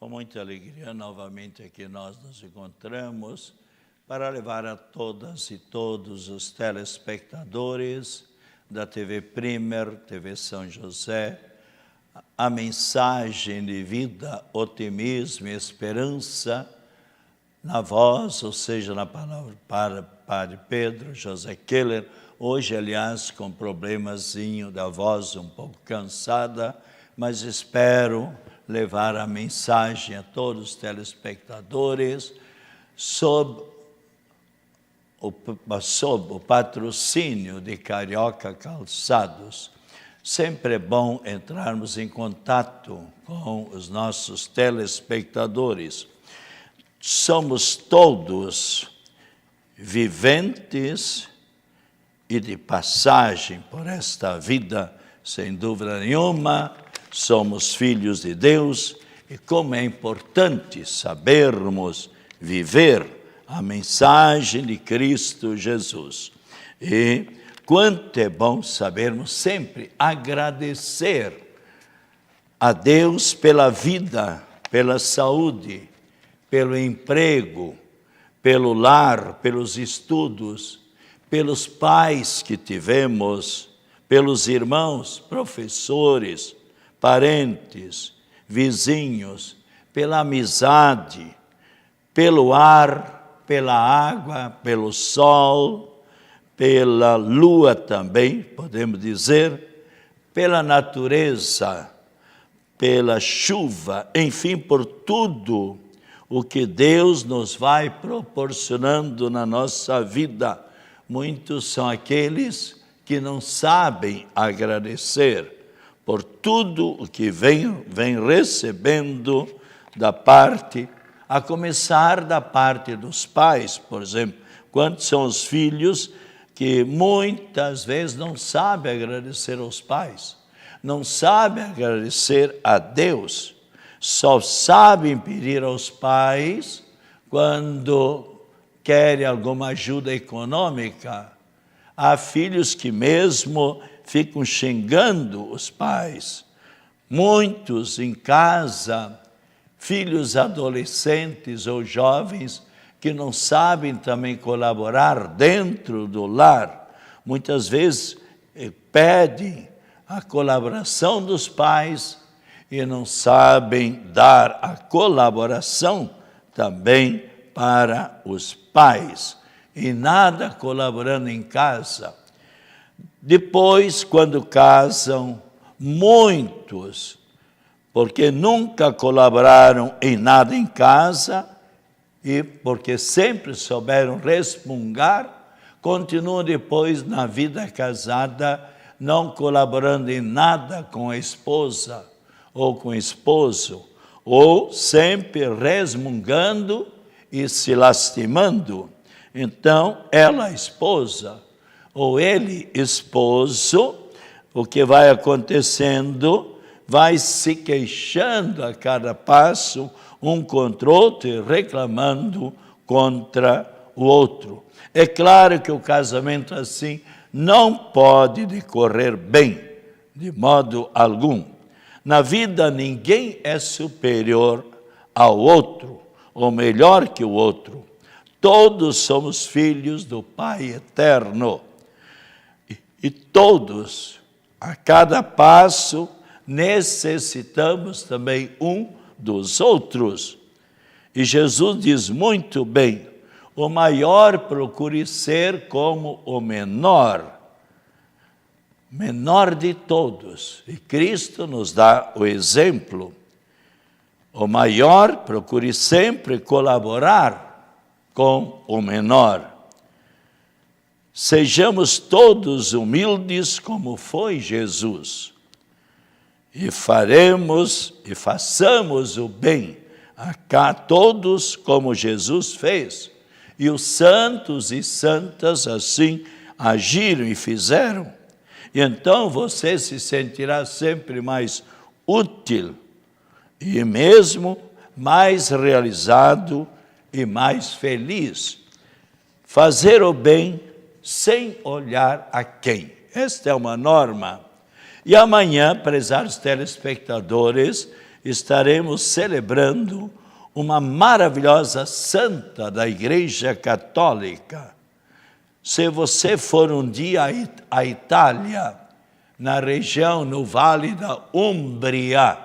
Com muita alegria, novamente aqui nós nos encontramos para levar a todas e todos os telespectadores da TV Primer, TV São José, a mensagem de vida, otimismo e esperança na voz, ou seja, na palavra para Padre Pedro José Keller, hoje, aliás, com problemazinho da voz um pouco cansada, mas espero levar a mensagem a todos os telespectadores sob o patrocínio de Carioca Calçados. Sempre é bom entrarmos em contato com os nossos telespectadores. Somos todos viventes e de passagem por esta vida, sem dúvida nenhuma. Somos filhos de Deus e como é importante sabermos viver a mensagem de Cristo Jesus. E quanto é bom sabermos sempre agradecer a Deus pela vida, pela saúde, pelo emprego, pelo lar, pelos estudos, pelos pais que tivemos, pelos irmãos, professores, parentes, vizinhos, pela amizade, pelo ar, pela água, pelo sol, pela lua também, podemos dizer, pela natureza, pela chuva, enfim, por tudo o que Deus nos vai proporcionando na nossa vida. Muitos são aqueles que não sabem agradecer por tudo o que vem recebendo da parte, a começar da parte dos pais, por exemplo. Quantos são os filhos que muitas vezes não sabem agradecer aos pais, não sabem agradecer a Deus, só sabem pedir aos pais quando querem alguma ajuda econômica. Há filhos que mesmo ficam xingando os pais. Muitos em casa, filhos adolescentes ou jovens que não sabem também colaborar dentro do lar. Muitas vezes pedem a colaboração dos pais e não sabem dar a colaboração também para os pais. E nada colaborando em casa. Depois, quando casam, muitos, porque nunca colaboraram em nada em casa e porque sempre souberam resmungar, continuam depois na vida casada, não colaborando em nada com a esposa ou com o esposo, ou sempre resmungando e se lastimando. Então, ela, esposa, ou ele, esposo, o que vai acontecendo, vai se queixando a cada passo, um contra o outro e reclamando contra o outro. É claro que o casamento assim não pode decorrer bem, de modo algum. Na vida, ninguém é superior ao outro, ou melhor que o outro. Todos somos filhos do Pai eterno. E todos, a cada passo, necessitamos também um dos outros. E Jesus diz muito bem, o maior procure ser como o menor de todos. E Cristo nos dá o exemplo. O maior procure sempre colaborar com o menor. Sejamos todos humildes como foi Jesus. E façamos o bem a todos como Jesus fez. E os santos e santas assim agiram e fizeram. E então você se sentirá sempre mais útil e mesmo mais realizado e mais feliz. Fazer o bem sem olhar a quem. Esta é uma norma. E amanhã, prezados telespectadores, estaremos celebrando uma maravilhosa santa da Igreja Católica. Se você for um dia à Itália, na região, no Vale da Umbria,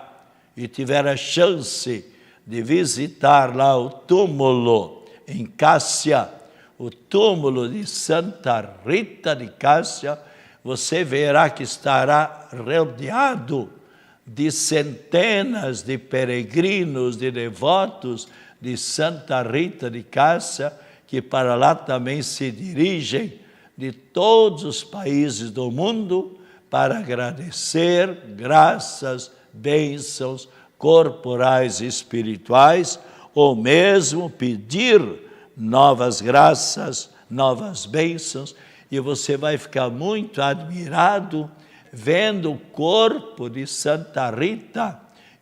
e tiver a chance de visitar lá o túmulo em Cássia, o túmulo de Santa Rita de Cássia, você verá que estará rodeado de centenas de peregrinos, de devotos de Santa Rita de Cássia, que para lá também se dirigem de todos os países do mundo para agradecer graças, bênçãos corporais e espirituais, ou mesmo pedir novas graças, novas bênçãos, e você vai ficar muito admirado vendo o corpo de Santa Rita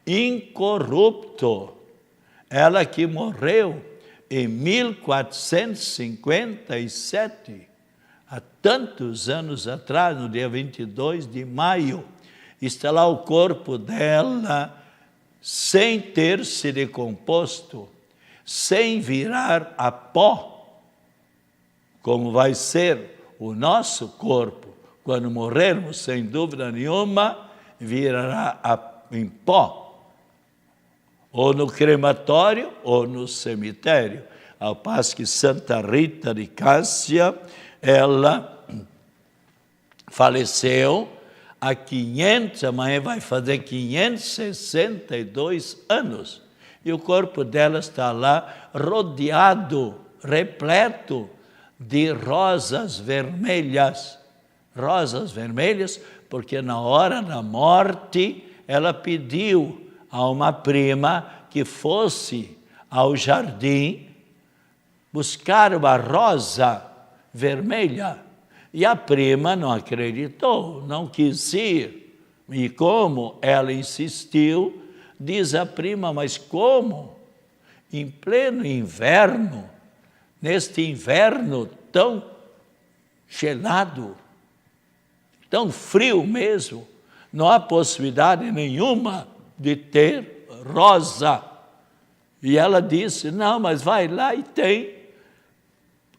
incorrupto. Ela que morreu em 1457, há tantos anos atrás, no dia 22 de maio, está lá o corpo dela sem ter se decomposto, sem virar a pó, como vai ser o nosso corpo. Quando morrermos, sem dúvida nenhuma, virará em pó, ou no crematório, ou no cemitério. Ao passo que Santa Rita de Cássia, ela faleceu há amanhã vai fazer 562 anos. E o corpo dela está lá rodeado, repleto de rosas vermelhas. Rosas vermelhas, porque na hora da morte ela pediu a uma prima que fosse ao jardim buscar uma rosa vermelha. E a prima não acreditou, não quis ir. E como ela insistiu, diz a prima, mas como? Em pleno inverno, neste inverno tão gelado, tão frio mesmo, não há possibilidade nenhuma de ter rosa. E ela disse, não, mas vai lá e tem,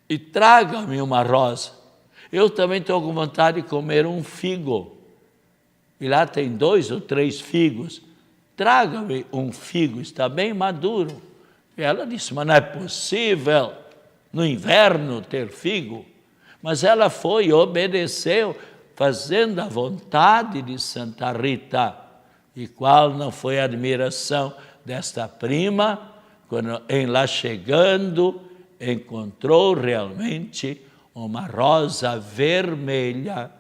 e traga-me uma rosa. Eu também estou com vontade de comer um figo. E lá tem 2 ou 3 figos. Traga-me um figo, está bem maduro. E ela disse, mas não é possível no inverno ter figo. Mas ela foi e obedeceu, fazendo a vontade de Santa Rita. E qual não foi a admiração desta prima, quando em lá chegando, encontrou realmente uma rosa vermelha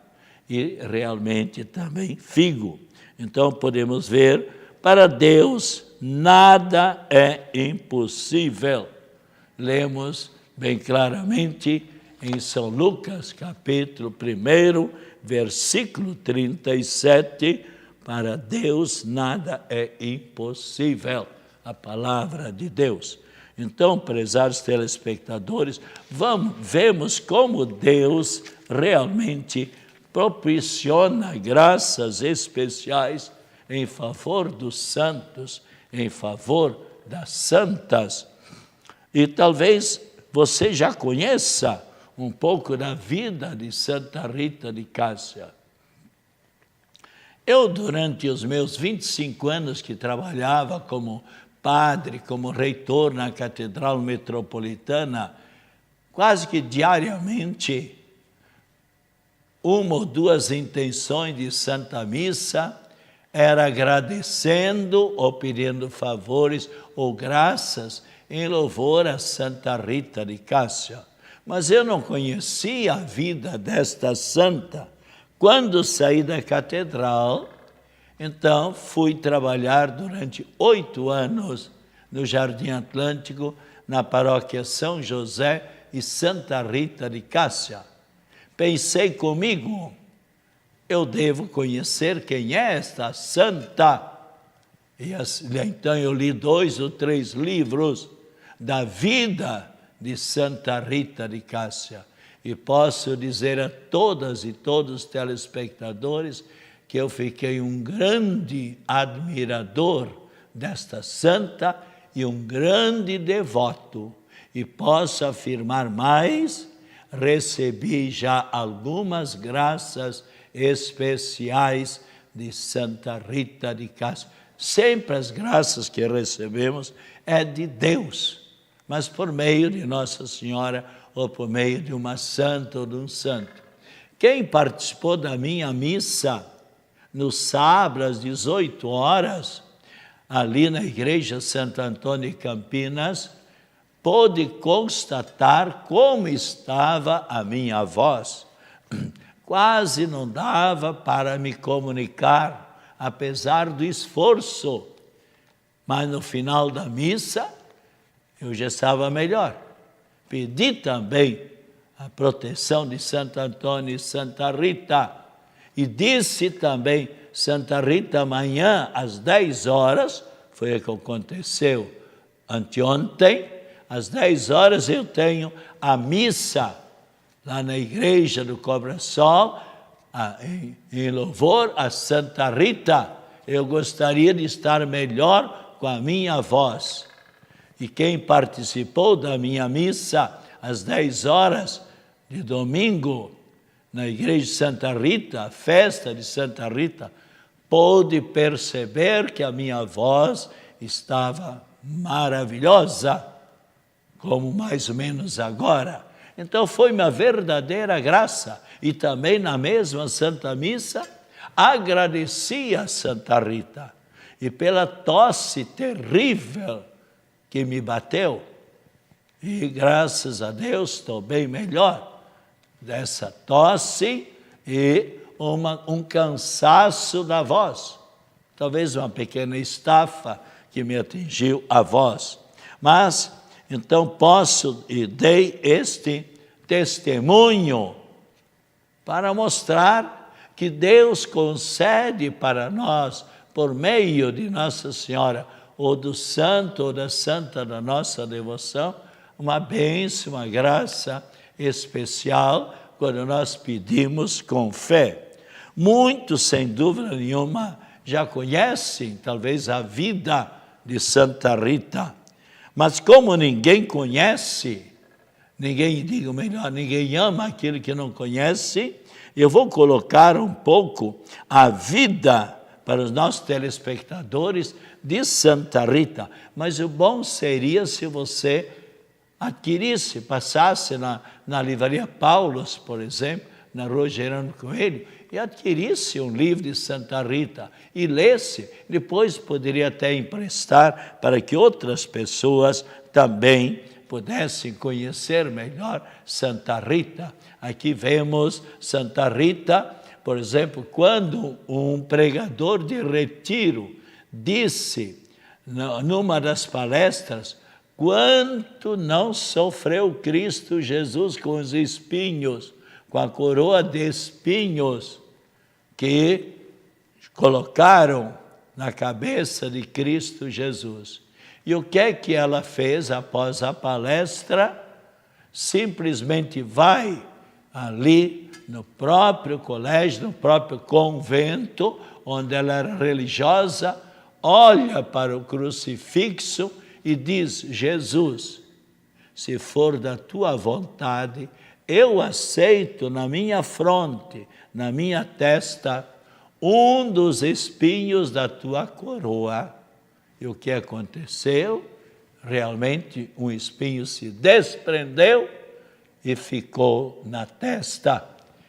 e realmente também figo. Então podemos ver, para Deus nada é impossível. Lemos bem claramente em São Lucas, capítulo 1, versículo 37, para Deus nada é impossível, a palavra de Deus. Então, prezados telespectadores, vemos como Deus realmente propiciona graças especiais em favor dos santos, em favor das santas. E talvez você já conheça um pouco da vida de Santa Rita de Cássia. Eu, durante os meus 25 anos que trabalhava como padre, como reitor na Catedral Metropolitana, quase que diariamente, 1 ou 2 intenções de Santa Missa era agradecendo ou pedindo favores ou graças em louvor a Santa Rita de Cássia. Mas eu não conhecia a vida desta santa. Quando saí da catedral, então fui trabalhar durante 8 anos no Jardim Atlântico, na paróquia São José e Santa Rita de Cássia. Pensei comigo, eu devo conhecer quem é esta santa. E então eu li 2 ou 3 livros da vida de Santa Rita de Cássia. E posso dizer a todas e todos os telespectadores que eu fiquei um grande admirador desta santa e um grande devoto. E posso afirmar mais, recebi já algumas graças especiais de Santa Rita de Cássia. Sempre as graças que recebemos é de Deus, mas por meio de Nossa Senhora ou por meio de uma santa ou de um santo. Quem participou da minha missa no sábado às 18 horas, ali na Igreja Santo Antônio de Campinas, pôde constatar como estava a minha voz. Quase não dava para me comunicar, apesar do esforço. Mas no final da missa, eu já estava melhor. Pedi também a proteção de Santo Antônio e Santa Rita. E disse também, Santa Rita, amanhã às 10 horas, foi o que aconteceu anteontem, às 10 horas eu tenho a missa lá na igreja do Cobra-Sol, em louvor a Santa Rita. Eu gostaria de estar melhor com a minha voz. E quem participou da minha missa às 10 horas de domingo, na igreja de Santa Rita, a festa de Santa Rita, pôde perceber que a minha voz estava maravilhosa, como mais ou menos agora. Então foi uma verdadeira graça. E também na mesma Santa Missa, agradeci a Santa Rita. E pela tosse terrível que me bateu, e graças a Deus estou bem melhor dessa tosse e um cansaço da voz. Talvez uma pequena estafa que me atingiu a voz. Mas, então, posso e dei este testemunho para mostrar que Deus concede para nós, por meio de Nossa Senhora, ou do santo ou da santa da nossa devoção, uma bênção, uma graça especial quando nós pedimos com fé. Muitos, sem dúvida nenhuma, já conhecem talvez a vida de Santa Rita, mas como ninguém conhece, digo melhor, ninguém ama aquele que não conhece, eu vou colocar um pouco a vida para os nossos telespectadores de Santa Rita. Mas o bom seria se você adquirisse, passasse na livraria Paulos, por exemplo, na Rua Gerando Coelho, e adquirisse um livro de Santa Rita e lesse, depois poderia até emprestar para que outras pessoas também pudessem conhecer melhor Santa Rita. Aqui vemos Santa Rita, por exemplo, quando um pregador de retiro disse, numa das palestras, quanto não sofreu Cristo Jesus com os espinhos, com a coroa de espinhos que colocaram na cabeça de Cristo Jesus. E o que é que ela fez após a palestra? Simplesmente vai ali no próprio colégio, no próprio convento, onde ela era religiosa, olha para o crucifixo e diz, Jesus, se for da tua vontade, eu aceito na minha fronte, na minha testa, um dos espinhos da tua coroa. E o que aconteceu? Realmente um espinho se desprendeu e ficou na testa.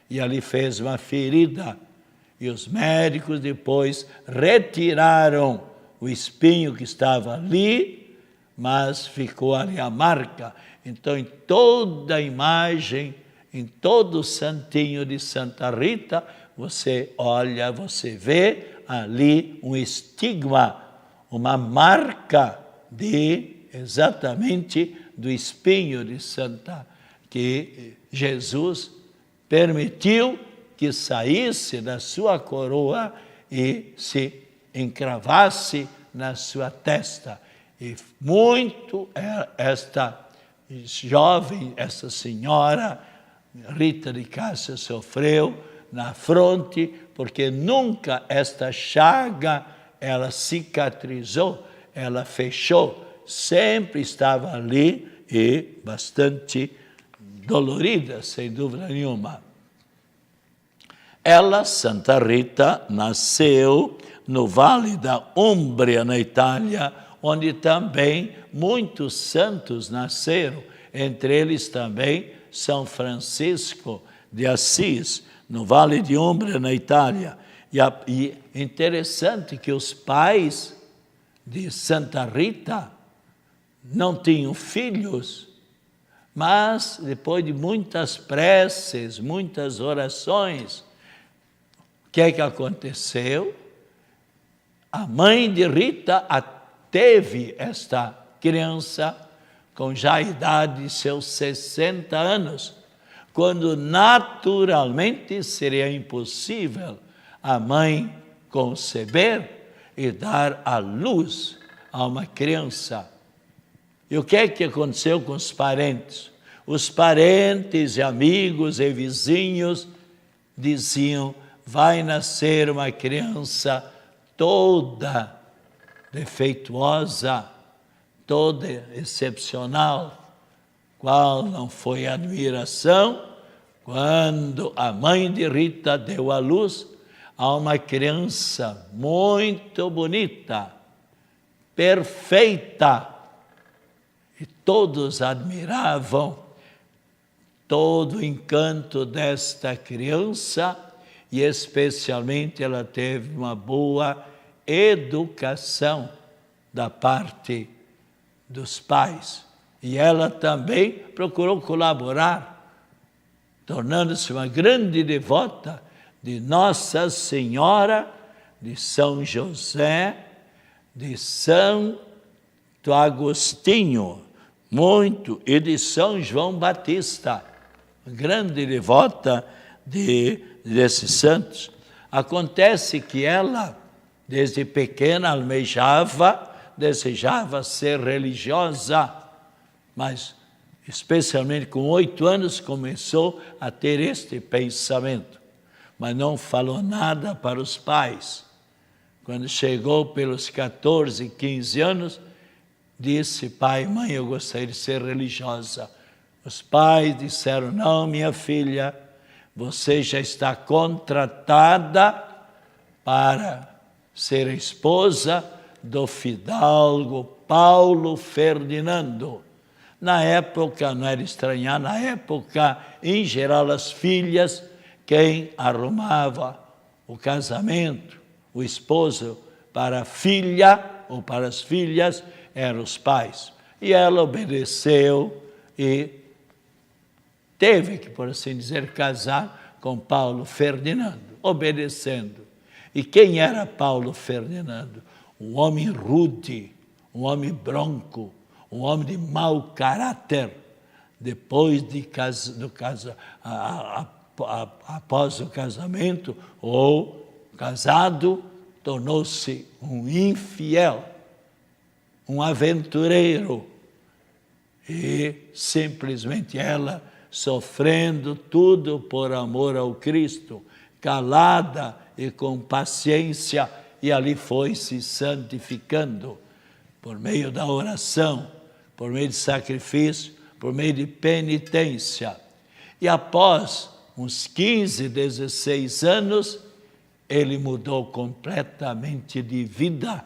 E ali fez uma ferida. E os médicos depois retiraram o espinho que estava ali, mas ficou ali a marca. Então, em toda a imagem, em todo o santinho de Santa Rita, você olha, você vê ali um estigma, uma marca exatamente do espinho de Santa, que Jesus permitiu que saísse da sua coroa e se encravasse na sua testa. E muito esta jovem, essa senhora, Rita de Cássia, sofreu na fronte, porque nunca esta chaga ela cicatrizou. ela fechou. Sempre estava ali e bastante dolorida, sem dúvida nenhuma. Ela, Santa Rita, nasceu no Vale da Umbria, na Itália, onde também muitos santos nasceram, entre eles também São Francisco de Assis, no Vale de Umbria, na Itália. E interessante que os pais de Santa Rita não tinham filhos, mas depois de muitas preces, muitas orações, o que é que aconteceu? A mãe de Rita teve esta criança com já a idade de seus 60 anos, quando naturalmente seria impossível a mãe conceber e dar à luz a uma criança. E o que é que aconteceu com os parentes? Os parentes e amigos e vizinhos diziam: vai nascer uma criança toda defeituosa, toda excepcional. Qual não foi a admiração quando a mãe de Rita deu à luz a uma criança muito bonita, perfeita. E todos admiravam todo o encanto desta criança e especialmente ela teve uma boa educação da parte dos pais. E ela também procurou colaborar, tornando-se uma grande devota de Nossa Senhora, de São José, de Santo Agostinho, muito, e de São João Batista, grande devota desses santos. Acontece que ela, desde pequena, desejava ser religiosa, mas especialmente com 8 anos começou a ter este pensamento, mas não falou nada para os pais. Quando chegou pelos 14, 15 anos, disse: pai, mãe, eu gostaria de ser religiosa. Os pais disseram: não, minha filha, você já está contratada para ser esposa do fidalgo Paulo Ferdinando. Na época, não era estranhar, na época, em geral, as filhas, quem arrumava o casamento, o esposo para a filha ou para as filhas, eram os pais. E ela obedeceu e teve que, por assim dizer, casar com Paulo Ferdinando, obedecendo. E quem era Paulo Ferdinando? Um homem rude, um homem bronco, um homem de mau caráter. Depois após o casamento ou casado, tornou-se um infiel, um aventureiro. E simplesmente ela sofrendo tudo por amor ao Cristo, calada e com paciência, e ali foi se santificando por meio da oração, por meio de sacrifício, por meio de penitência. E após uns 15, 16 anos, ele mudou completamente de vida.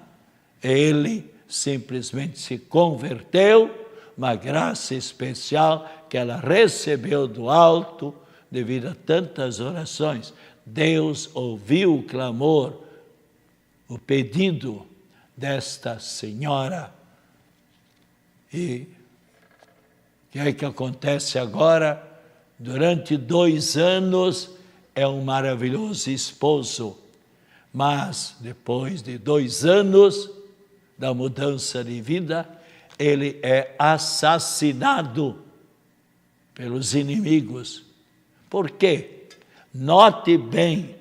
Ele simplesmente se converteu, uma graça especial que ela recebeu do alto, devido a tantas orações. Deus ouviu o clamor, o pedido desta senhora. E o que é que acontece agora? Durante 2 anos é um maravilhoso esposo, mas depois de 2 anos da mudança de vida, ele é assassinado pelos inimigos. Por quê? Note bem,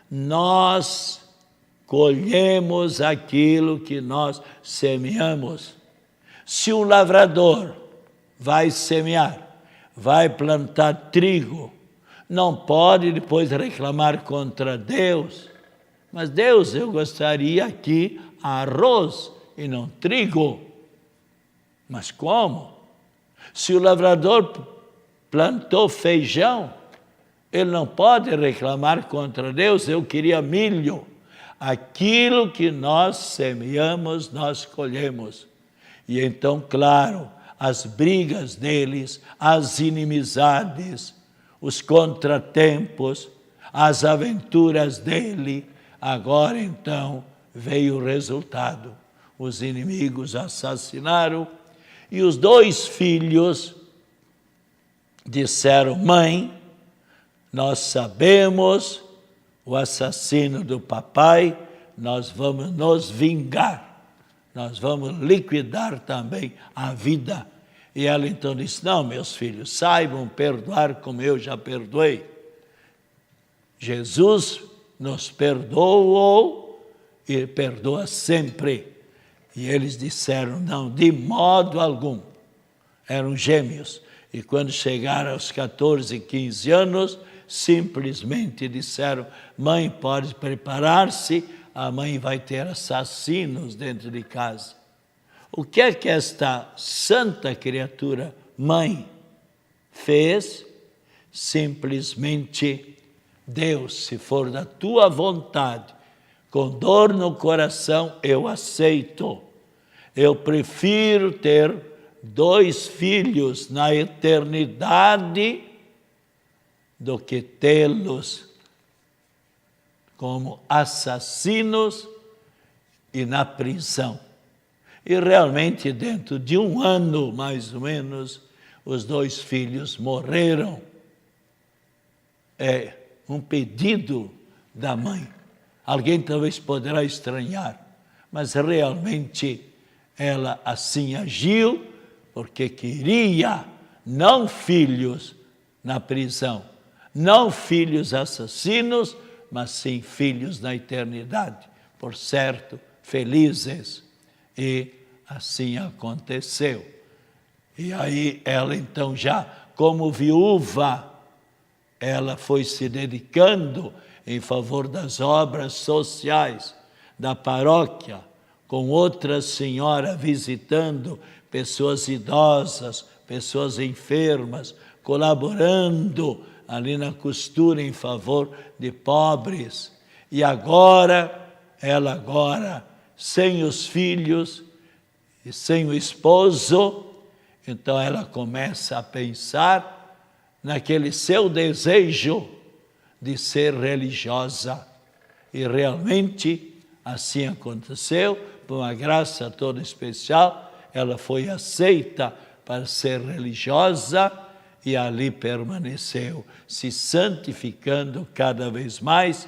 nós colhemos aquilo que nós semeamos. Se um lavrador vai semear, vai plantar trigo, não pode depois reclamar contra Deus. Mas Deus, eu gostaria aqui arroz, e não trigo. Mas como? Se o lavrador plantou feijão, ele não pode reclamar contra Deus, eu queria milho. Aquilo que nós semeamos, nós colhemos. E então, claro, as brigas deles, as inimizades, os contratempos, as aventuras dele, agora então veio o resultado. Os inimigos assassinaram e os 2 filhos disseram: mãe, nós sabemos o assassino do papai, nós vamos nos vingar, nós vamos liquidar também a vida. E ela então disse: não, meus filhos, saibam perdoar como eu já perdoei. Jesus nos perdoou e perdoa sempre. E eles disseram: não, de modo algum. Eram gêmeos. E quando chegaram aos 14, 15 anos, simplesmente disseram: mãe, pode preparar-se, a mãe vai ter assassinos dentro de casa. O que é que esta santa criatura, mãe, fez? Simplesmente: Deus, se for da tua vontade, com dor no coração, eu aceito. Eu prefiro ter 2 filhos na eternidade do que tê-los como assassinos e na prisão. E realmente, dentro de 1 ano, mais ou menos, os 2 filhos morreram. É um pedido da mãe. Alguém talvez poderá estranhar, mas realmente ela assim agiu porque queria não filhos na prisão, não filhos assassinos, mas sim filhos na eternidade, por certo, felizes. E assim aconteceu. E aí ela então já como viúva, ela foi se dedicando em favor das obras sociais da paróquia, com outra senhora visitando pessoas idosas, pessoas enfermas, colaborando ali na costura em favor de pobres. E ela agora, sem os filhos e sem o esposo, então ela começa a pensar naquele seu desejo de ser religiosa. E realmente assim aconteceu, por uma graça toda especial, ela foi aceita para ser religiosa e ali permaneceu, se santificando cada vez mais.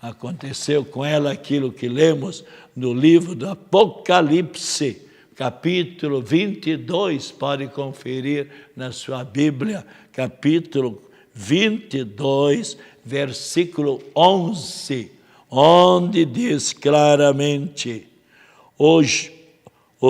Aconteceu com ela aquilo que lemos no livro do Apocalipse, capítulo 22, pode conferir na sua Bíblia, capítulo 22, versículo 11, onde diz claramente: o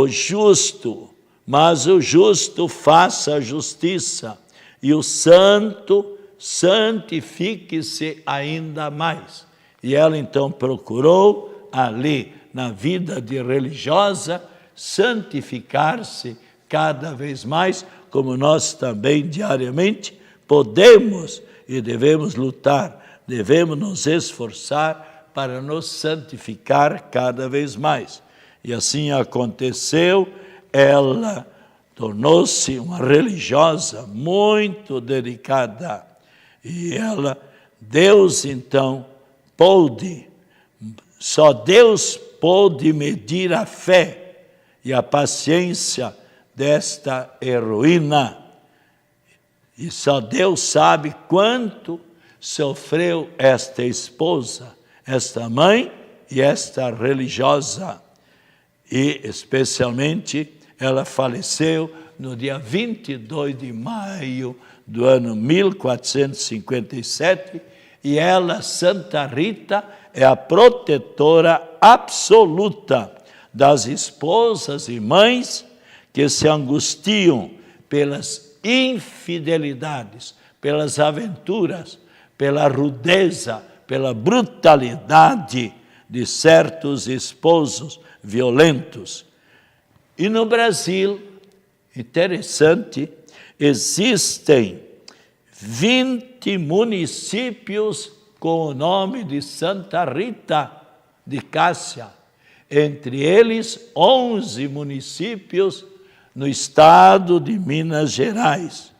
justo, mas o justo faça a justiça, e o santo santifique-se ainda mais. E ela então procurou ali, na vida de religiosa, santificar-se cada vez mais, como nós também diariamente podemos e devemos lutar, devemos nos esforçar para nos santificar cada vez mais. E assim aconteceu, ela tornou-se uma religiosa muito dedicada. E Deus então só Deus pôde medir a fé e a paciência desta heroína. E só Deus sabe quanto sofreu esta esposa, esta mãe e esta religiosa. E especialmente ela faleceu no dia 22 de maio do ano 1457, e ela, Santa Rita, é a protetora absoluta das esposas e mães que se angustiam pelas infidelidades, pelas aventuras, pela rudeza, pela brutalidade de certos esposos violentos. E no Brasil, interessante, existem 20 municípios com o nome de Santa Rita de Cássia. Entre eles, 11 municípios no estado de Minas Gerais.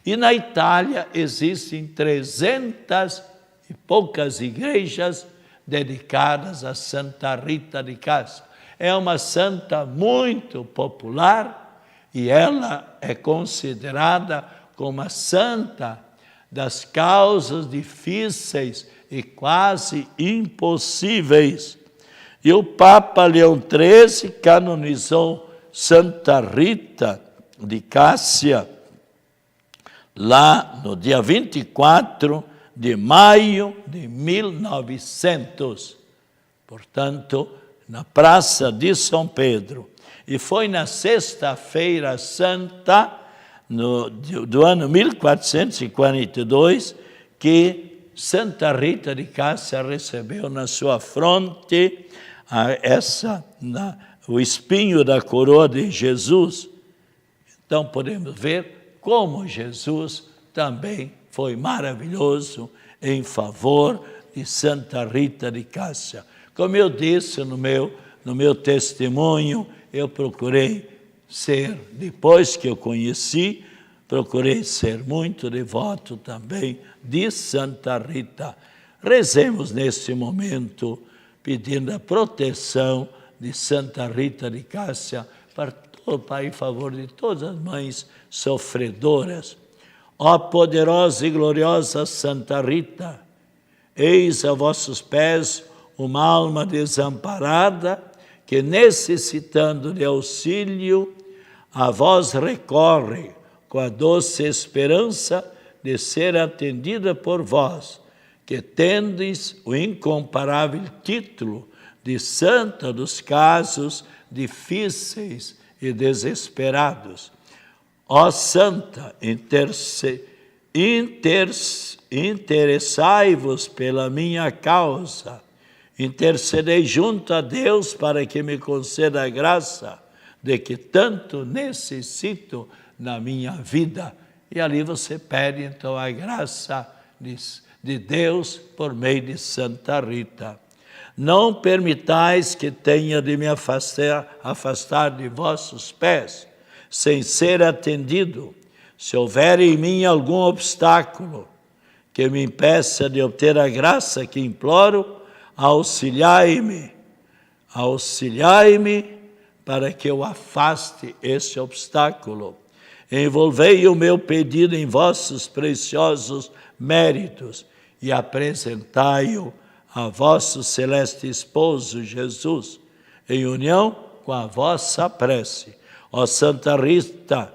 E na Itália existem 300 e poucas igrejas dedicadas a Santa Rita de Cássia. É uma santa muito popular e ela é considerada como a santa das causas difíceis e quase impossíveis. E o Papa Leão XIII canonizou Santa Rita de Cássia lá no dia 24 de maio de 1900. Portanto, na Praça de São Pedro. E foi na Sexta-feira Santa do ano 1442 que Santa Rita de Cássia recebeu na sua fronte o espinho da coroa de Jesus. Então podemos ver como Jesus também foi maravilhoso em favor de Santa Rita de Cássia. Como eu disse no meu testemunho, eu procurei ser, depois que eu conheci, procurei ser muito devoto também de Santa Rita. Rezemos nesse momento, pedindo a proteção de Santa Rita de Cássia para em favor de todas as mães sofredoras. Ó poderosa e gloriosa Santa Rita, eis a vossos pés uma alma desamparada que, necessitando de auxílio, a vós recorre com a doce esperança de ser atendida por vós, que tendes o incomparável título de Santa dos casos difíceis e desesperados. Ó Santa, interessai-vos pela minha causa, intercedei junto a Deus para que me conceda a graça de que tanto necessito na minha vida. E ali você pede, então, a graça de Deus por meio de Santa Rita. Não permitais que tenha de me afastar de vossos pés, sem ser atendido. Se houver em mim algum obstáculo que me impeça de obter a graça que imploro, auxiliai-me para que eu afaste esse obstáculo. Envolvei o meu pedido em vossos preciosos méritos e apresentai-o a vosso celeste esposo Jesus, em união com a vossa prece. Ó Santa Rita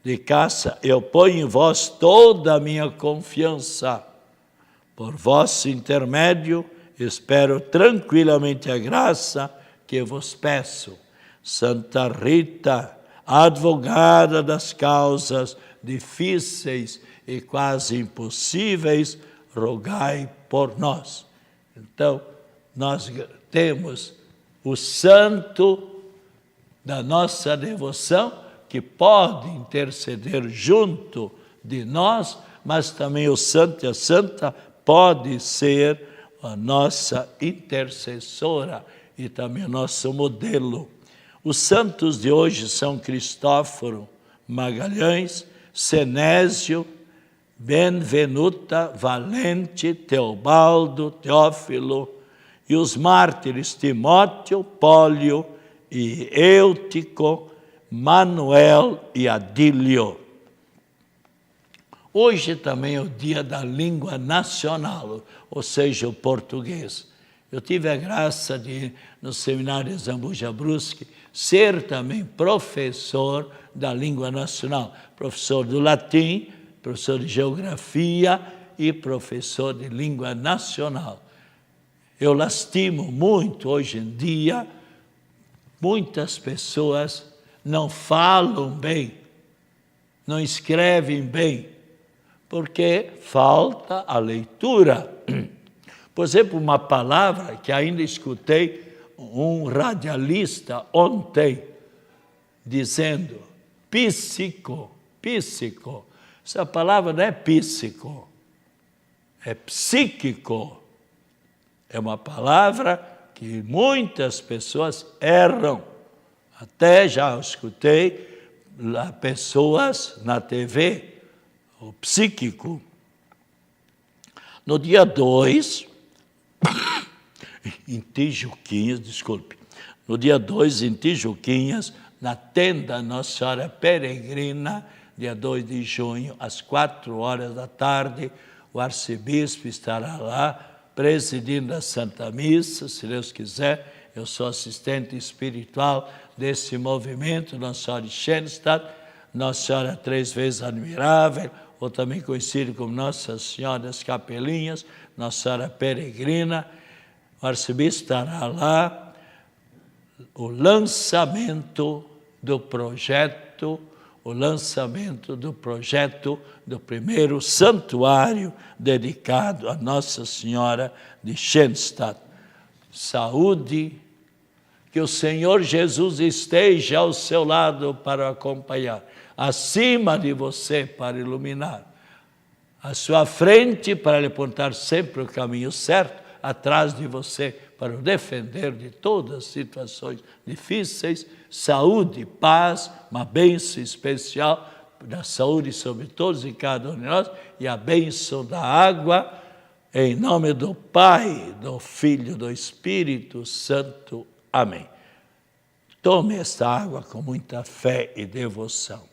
de Cássia, eu ponho em vós toda a minha confiança. Por vosso intermédio, espero tranquilamente a graça que vos peço. Santa Rita, advogada das causas difíceis e quase impossíveis, rogai por nós. Então, nós temos o santo da nossa devoção, que pode interceder junto de nós, mas também o santo e a santa pode ser a nossa intercessora e também o nosso modelo. Os santos de hoje são Cristóforo Magalhães, Senésio, Benvenuta, Valente, Teobaldo, Teófilo, e os mártires Timóteo, Pólio e Eutico, Manuel e Adílio. Hoje também é o dia da língua nacional, ou seja, o português. Eu tive a graça de, no seminário Zambuja Brusque, ser também professor da língua nacional, professor do latim, professor de geografia e professor de língua nacional. Eu lastimo muito hoje em dia, muitas pessoas não falam bem, não escrevem bem, porque falta a leitura. Por exemplo, uma palavra que ainda escutei um radialista ontem dizendo psíquico. Essa palavra não é psíquico, é psíquico. É uma palavra que muitas pessoas erram. Até já escutei pessoas na TV, o psíquico. No dia 2, em Tijuquinhas, no dia 2 em Tijuquinhas, na tenda Nossa Senhora Peregrina, dia 2 de junho, às 16h, o arcebispo estará lá, presidindo a Santa Missa, se Deus quiser. Eu sou assistente espiritual desse movimento, Nossa Senhora de Schoenstatt, Nossa Senhora 3 vezes admirável, ou também conhecido como Nossa Senhora das Capelinhas, Nossa Senhora Peregrina. O arcebispo estará lá, o lançamento do projeto do primeiro santuário dedicado a Nossa Senhora de Schoenstatt. Saúde, que o Senhor Jesus esteja ao seu lado para acompanhar, acima de você para iluminar, à sua frente para lhe apontar sempre o caminho certo, atrás de você para o defender de todas as situações difíceis. Saúde, paz, uma bênção especial da saúde sobre todos e cada um de nós, e a bênção da água, em nome do Pai, do Filho e do Espírito Santo. Amém. Tome esta água com muita fé e devoção.